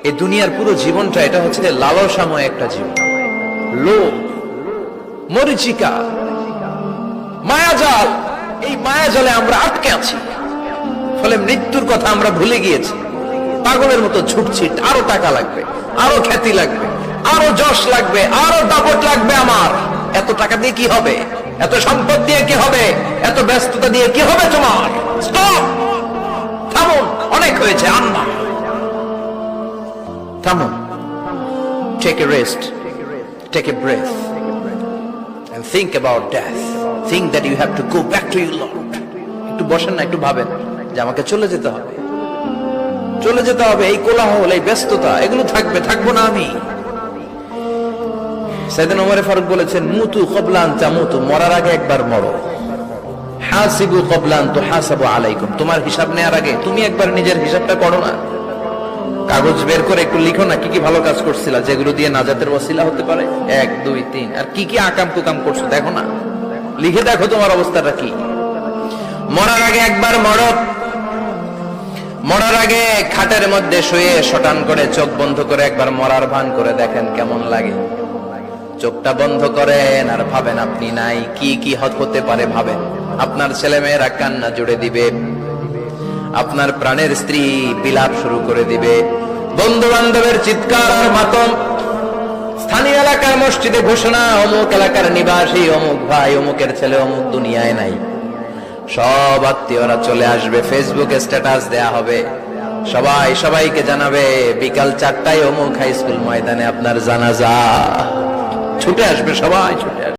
এই দুনিয়ার পুরো জীবনটা এটা হচ্ছে লালসাময় একটা জীবন, লোভ, মরিচিকা, মায়াজাল। এই মায়াজালে আমরা আটকে আছি, ফলে মৃত্যুর কথা আমরা ভুলে গিয়েছি। পাগলের মতো ছুটছি, আরো টাকা লাগবে, আরো খ্যাতি লাগবে, আরো যশ লাগবে, আরো দাপট লাগবে। আমার এত টাকা দিয়ে কি হবে? এত সম্পদ দিয়ে কি হবে? এত ব্যস্ততা দিয়ে কি হবে? তোমার স্টপ, থামুন, অনেক হয়েছে, আন্না, থামুন। Take a rest, take a breath and think about death. Think that you have to go back to your Lord. একটু বসেন না, একটু ভাবেন যে আমাকে চলে যেতে হবে, চলে যেতে হবে। এই কোলাহল, এই ব্যস্ততা, এগুলো থাকবে, থাকবো না আমি। সাইয়েদনা ওমর ফারুক বলেছেন, মুতু ক্বাবলা আন তামুতু, মরার আগে একবার মরো। হাসিবু ক্বাবলা আন তুহাসাবু আলাইকুম, তোমার হিসাব নেওয়ার আগে তুমি একবার নিজের হিসাবটা করো না। কাগজ বের করে একটু লিখো না, কি কি ভালো কাজ করছিলা, যেগুলো দিয়ে নাজাতের ওসিলা হতে পারে। 1 2 3, আর কি কি আকাম কুকাম করছো দেখো না, লিখে দেখো তোমার অবস্থাটা কি। মরার আগে একবার মরো। মরার আগে খাটের মধ্যে শুয়ে শটান করে চোখ বন্ধ করে একবার মরার ভান করে দেখেন কেমন লাগে। চোখটা বন্ধ করেন আর ভাবেন আপনি নাই, কি কি হতে পারে ভাবেন। আপনার ছেলে মেয়েরা কান্না জুড়ে দিবে, আপনার প্রাণের স্ত্রী বিলাপ শুরু করে দিবে, বন্ধু বান্ধবের চিৎকার আর মাতম, স্থানীয় এলাকার মসজিদে ঘোষণা, অমুক এলাকার নিবাসী অমুক ভাই, অমুকের ছেলে অমুক দুনিয়ায় নাই। সব আত্মীয়রা চলে আসবে, ফেসবুকে স্ট্যাটাস দেয়া হবে, সবাই সবাইকে জানাবে বিকাল 4টায় অমুক হাই স্কুল ময়দানে আপনার জানাজা। ছুটে আসবে, সবাই ছুটে আসবে।